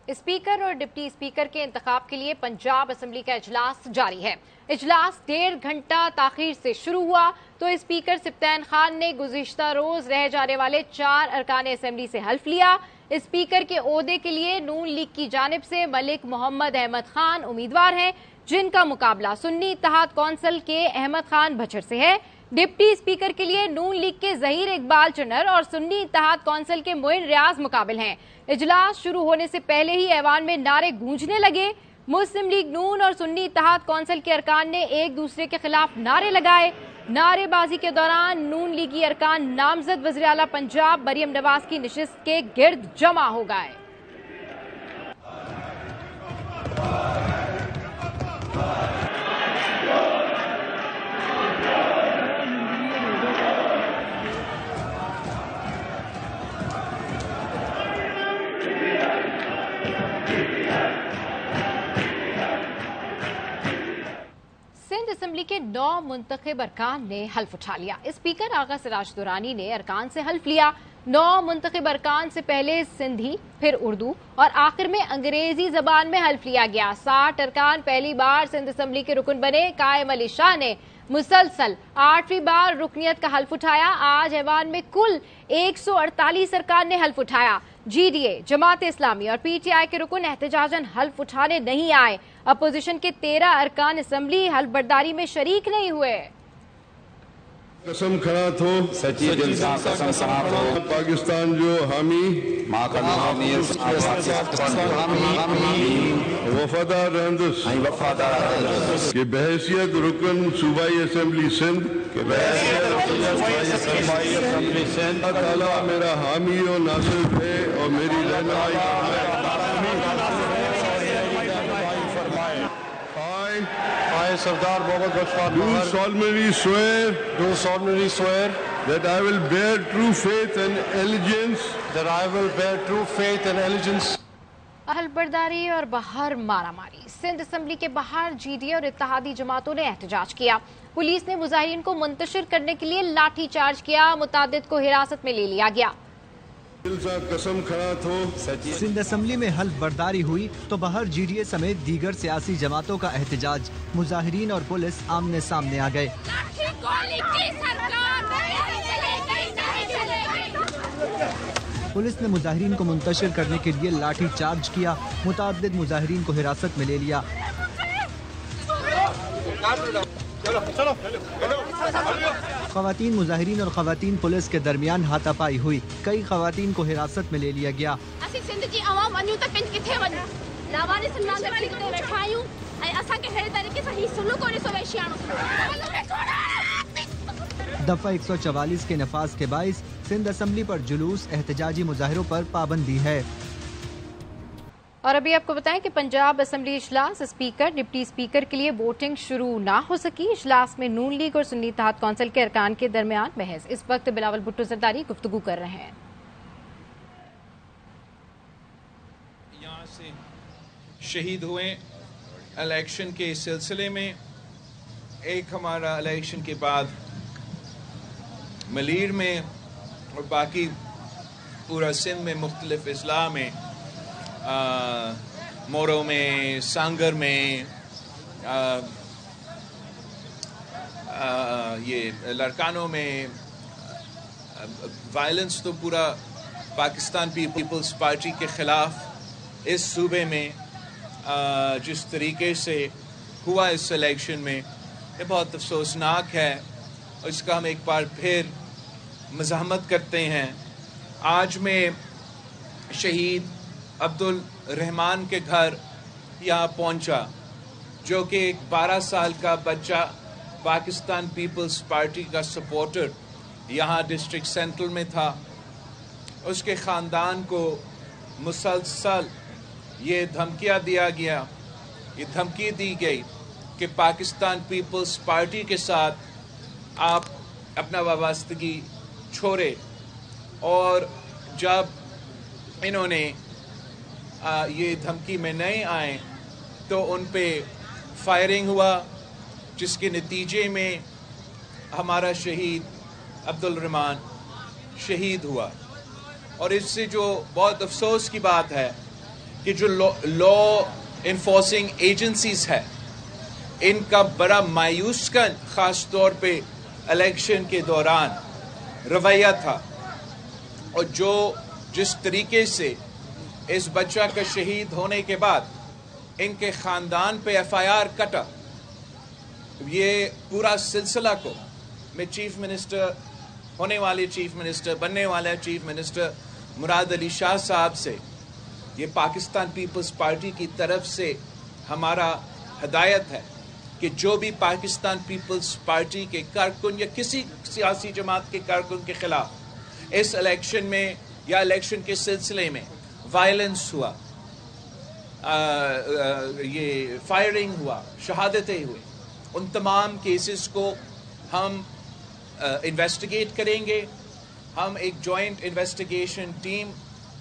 Speaker اور deputy speaker کے انتخاب کے لیے پنجاب اسمبلی کا اجلاس جاری ہے۔ اجلاس 1.5 گھنٹہ تاخیر سے شروع ہوا تو اسپیکر سبطین خان نے گزشتہ روز رہ جانے والے 4 ارکان اسمبلی سے حلف لیا۔ اسپیکر کے عہدے کے لیے نون لیگ کی جانب سے ملک محمد احمد خان امیدوار ہیں، جن کا مقابلہ سنی اتحاد کونسل کے احمد خان بچھڑ سے ہے۔ ڈپٹی اسپیکر کے لیے نون لیگ کے ظہیر اقبال چنر اور سنی اتحاد کونسل کے معین ریاض مقابل ہیں۔ اجلاس شروع ہونے سے پہلے ہی ایوان میں نعرے گونجنے لگے۔ مسلم لیگ نون اور سنی اتحاد کونسل کے ارکان نے ایک دوسرے کے خلاف نعرے لگائے۔ نعرے بازی کے دوران نون لیگی ارکان نامزد وزیر اعلیٰ پنجاب مریم نواز کی نشست کے گرد جمع ہو گئے۔ سندھ اسمبلی کے 9 منتخب ارکان نے حلف اٹھا لیا۔ اسپیکر آغا سراج دورانی نے ارکان سے حلف لیا۔ 9 منتخب ارکان سے پہلے سندھی، پھر اردو اور آخر میں انگریزی زبان میں حلف لیا گیا۔ 60 ارکان پہلی بار سندھ اسمبلی کے رکن بنے۔ قائم علی شاہ نے مسلسل 8ویں بار رکنیت کا حلف اٹھایا۔ آج ایوان میں کل 148 ارکان نے حلف اٹھایا۔ G D A, Jamaat Islami اور پی ٹی آئی کے رکن احتجاجاً حلف اٹھانے نہیں آئے۔ اپوزیشن کے 13 ارکان اسمبلی حلف برداری میں شریک نہیں ہوئے۔ قسم کھڑات ہو سچی دل سے قسم کھڑات ہو پاکستان جو حامی وفادار رہندس کہ بحیثیت رکن صوبائی اسمبلی سندھ اللہ تعالیٰ میرا حامی و ناصر ہے اور میری رہنمائی I, Sardar Mohammad Bashfar do solemnly swear that I will bear true faith and allegiance حلف برداری اور باہر مارا ماری۔ سندھ اسمبلی کے باہر جی ڈی اے اور اتحادی جماعتوں نے احتجاج کیا۔ پولیس نے مظاہرین کو منتشر کرنے کے لیے لاٹھی چارج کیا۔ متعدد کو حراست میں لے لیا گیا۔ قسم کھڑات ہو سندھ اسمبلی میں حلف برداری ہوئی تو باہر جی ڈی اے سمیت دیگر سیاسی جماعتوں کا احتجاج۔ مظاہرین اور پولیس آمنے سامنے آ گئے۔ پولیس نے مظاہرین کو منتشر کرنے کے لیے لاٹھی چارج کیا۔ متعدد مظاہرین کو حراست میں لے لیا۔ خواتین مظاہرین اور خواتین پولیس کے درمیان ہاتھا پائی ہوئی۔ کئی خواتین کو حراست میں لے لیا گیا۔ دفعہ 144 کے نفاذ کے باعث سندھ اسمبلی پر جلوس، احتجاجی مظاہروں پر پابندی ہے۔ اور ابھی آپ کو بتائیں کہ پنجاب اسمبلی اجلاس اسپیکر ڈپٹی اسپیکر کے لیے ووٹنگ شروع نہ ہو سکی۔ اجلاس میں نون لیگ اور سنی اتحاد کونسل کے ارکان کے درمیان بحث۔ اس وقت بلاول بھٹو زرداری گفتگو کر رہے ہیں۔ یہاں سے شہید ہوئے الیکشن کے سلسلے میں، ایک ہمارا الیکشن کے بعد ملیر میں اور باقی پورا سندھ میں مختلف اضلاع میں، مورو میں، سانگر میں، یہ لڑکانوں میں وائلنس تو پورا پاکستان پیپلز پارٹی کے خلاف اس صوبے میں جس طریقے سے ہوا اس الیکشن میں، یہ بہت افسوسناک ہے، اور اس کا ہم ایک بار پھر مزاحمت کرتے ہیں۔ آج میں شہید عبدالرحمان کے گھر یہاں پہنچا، جو کہ ایک 12 سال کا بچہ پاکستان پیپلز پارٹی کا سپورٹر یہاں ڈسٹرکٹ سینٹرل میں تھا۔ اس کے خاندان کو مسلسل یہ دھمکیاں دیا گیا، یہ دھمکی دی گئی کہ پاکستان پیپلز پارٹی کے ساتھ آپ اپنا وابستگی چھوڑے، اور جب انہوں نے یہ دھمکی میں نہیں آئے تو ان پہ فائرنگ ہوا، جس کے نتیجے میں ہمارا شہید عبدالرحمان شہید ہوا۔ اور اس سے جو بہت افسوس کی بات ہے کہ جو لا انفورسنگ ایجنسیز ہے ان کا بڑا مایوس کن خاص طور پہ الیکشن کے دوران رویہ تھا، اور جس طریقے سے اس بچہ کا شہید ہونے کے بعد ان کے خاندان پہ FIR کٹا، یہ پورا سلسلہ کو میں چیف منسٹر ہونے والے چیف منسٹر بننے والا چیف منسٹر مراد علی شاہ صاحب سے یہ پاکستان پیپلز پارٹی کی طرف سے ہمارا ہدایت ہے کہ جو بھی پاکستان پیپلز پارٹی کے کارکن یا کسی سیاسی جماعت کے کارکن کے خلاف اس الیکشن میں یا الیکشن کے سلسلے میں وائلنس ہوا، یہ فائرنگ ہوا، شہادتیں ہوئی، ان تمام کیسز کو ہم انویسٹیگیٹ کریں گے. ہم ایک جوائنٹ انویسٹیگیشن ٹیم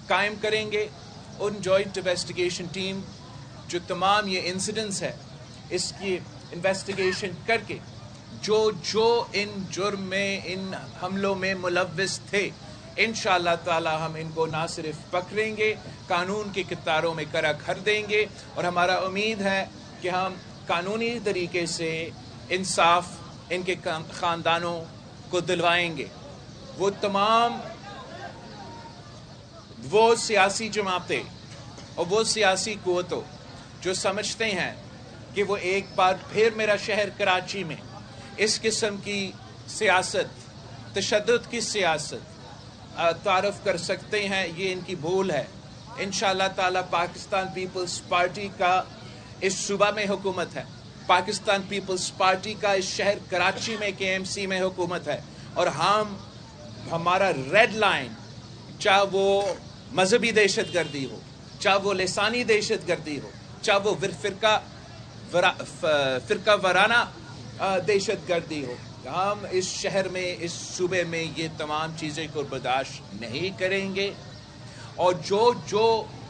قائم کریں گے. ان جوائنٹ انویسٹیگیشن ٹیم جو تمام یہ انسیڈنٹس ہے اس کی انویسٹیگیشن کر کے جو ان جرم میں ان حملوں میں ملوث تھے انشاءاللہ تعالی ہم ان کو نہ صرف پکڑیں گے، قانون کے کتاروں میں کڑا کر دیں گے، اور ہمارا امید ہے کہ ہم قانونی طریقے سے انصاف ان کے خاندانوں کو دلوائیں گے. وہ تمام وہ سیاسی جماعتیں اور وہ سیاسی قوتوں جو سمجھتے ہیں کہ وہ ایک بار پھر میرا شہر کراچی میں اس قسم کی سیاست، تشدد کی سیاست تعارف کر سکتے ہیں، یہ ان کی بھول ہے. انشاءاللہ تعالی پاکستان پیپلز پارٹی کا اس صوبہ میں حکومت ہے، پاکستان پیپلز پارٹی کا اس شہر کراچی میں KMC میں حکومت ہے، اور ہمارا ریڈ لائن چاہے وہ مذہبی دہشت گردی ہو، چاہے وہ لسانی دہشت گردی ہو، چاہے وہ فرقہ وارانہ دہشت گردی ہو، ہم اس شہر میں اس صوبے میں یہ تمام چیزیں کو برداشت نہیں کریں گے. اور جو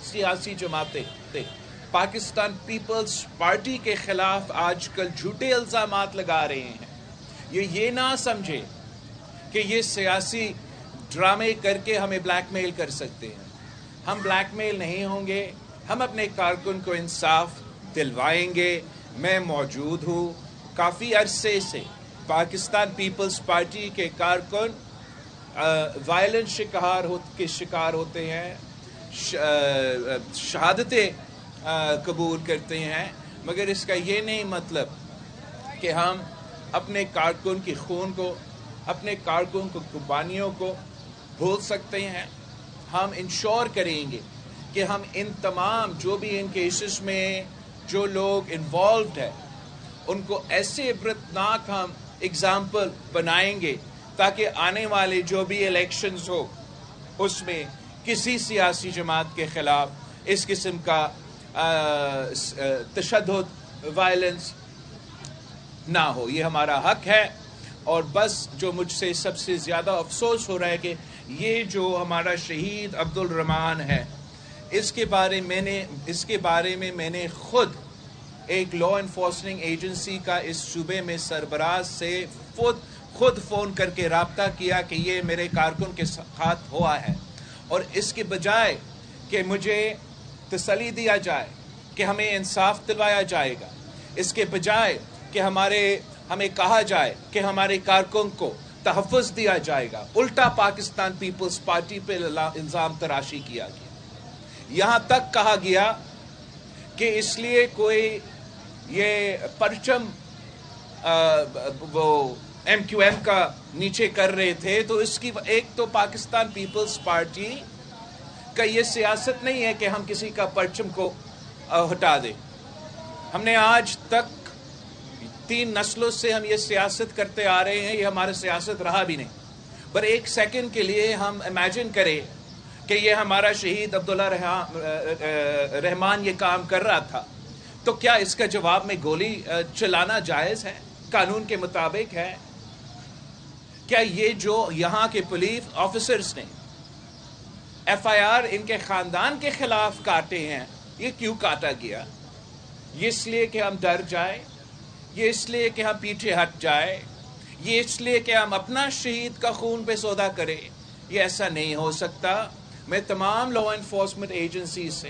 سیاسی جماعتیں پاکستان پیپلز پارٹی کے خلاف آج کل جھوٹے الزامات لگا رہے ہیں، یہ نہ سمجھے کہ یہ سیاسی ڈرامے کر کے ہمیں بلیک میل کر سکتے ہیں. ہم بلیک میل نہیں ہوں گے، ہم اپنے کارکن کو انصاف دلوائیں گے. میں موجود ہوں، کافی عرصے سے پاکستان پیپلز پارٹی کے کارکن وائلنس کے شکار ہوتے ہیں، شہادتیں قبول کرتے ہیں، مگر اس کا یہ نہیں مطلب کہ ہم اپنے کارکن کی خون کو، اپنے کارکن کو قربانیوں کو بھول سکتے ہیں. ہم انشور کریں گے کہ ہم ان تمام جو بھی ان کیسز میں جو لوگ انوالوڈ ہیں ان کو ایسے عبرتناک ہم اگزامپل بنائیں گے تاکہ آنے والے جو بھی الیکشنز ہو اس میں کسی سیاسی جماعت کے خلاف اس قسم کا تشدد، وائلنس نہ ہو. یہ ہمارا حق ہے. اور بس جو مجھ سے سب سے زیادہ افسوس ہو رہا ہے کہ یہ جو ہمارا شہید عبدالرحمان ہے اس کے بارے میں میں نے خود ایک لا انفورسنگ ایجنسی کا اس صوبے میں سربراہ سے خود فون کر کے رابطہ کیا کہ یہ میرے کارکن کے ساتھ ہوا ہے، اور اس کے بجائے کہ مجھے تسلی دیا جائے کہ ہمیں انصاف دلوایا جائے گا، اس کے بجائے کہ ہمیں کہا جائے کہ ہمارے کارکن کو تحفظ دیا جائے گا، الٹا پاکستان پیپلز پارٹی پہ الزام تراشی کیا گیا. یہاں تک کہا گیا کہ اس لیے کوئی یہ پرچم وہ MQM کا نیچے کر رہے تھے تو اس کی ایک تو پاکستان پیپلز پارٹی کا یہ سیاست نہیں ہے کہ ہم کسی کا پرچم کو ہٹا دیں. ہم نے آج تک 3 نسلوں سے ہم یہ سیاست کرتے آ رہے ہیں، یہ ہمارا سیاست رہا بھی نہیں. پر ایک سیکنڈ کے لیے ہم امیجن کریں کہ یہ ہمارا شہید عبداللہ رحمان یہ کام کر رہا تھا تو کیا اس کا جواب میں گولی چلانا جائز ہے؟ قانون کے مطابق ہے؟ کیا یہ جو یہاں کے پولیس آفیسرز نے FIR ان کے خاندان کے خلاف کاٹے ہیں، یہ کیوں کاٹا گیا؟ یہ اس لیے کہ ہم ڈر جائیں، یہ اس لیے کہ ہم پیچھے ہٹ جائیں، یہ اس لیے کہ ہم اپنا شہید کا خون پہ سودا کریں؟ یہ ایسا نہیں ہو سکتا. میں تمام لا انفورسمنٹ ایجنسی سے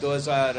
2000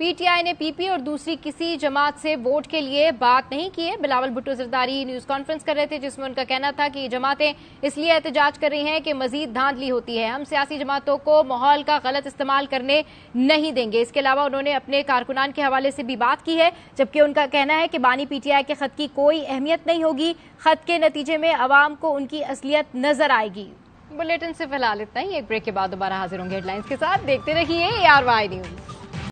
پی ٹی آئی نے پی پی اور دوسری کسی جماعت سے ووٹ کے لیے بات نہیں کی ہے۔ بلاول بھٹو زرداری نیوز کانفرنس کر رہے تھے جس میں ان کا کہنا تھا کہ یہ جماعتیں اس لیے احتجاج کر رہی ہیں کہ مزید دھاندلی ہوتی ہے، ہم سیاسی جماعتوں کو ماحول کا غلط استعمال کرنے نہیں دیں گے۔ اس کے علاوہ انہوں نے اپنے کارکنان کے حوالے سے بھی بات کی ہے، جبکہ ان کا کہنا ہے کہ بانی پی ٹی آئی کے خط کی کوئی اہمیت نہیں ہوگی، خط کے نتیجے میں عوام کو ان کی اصلیت نظر آئے گی۔ بلیٹن سے فی الحال اتنا ہی، ایک بریک کے بعد دوبارہ حاضر ہوں گے ہیڈ لائنز کے ساتھ۔ دیکھتے رہیے ARY نیوز۔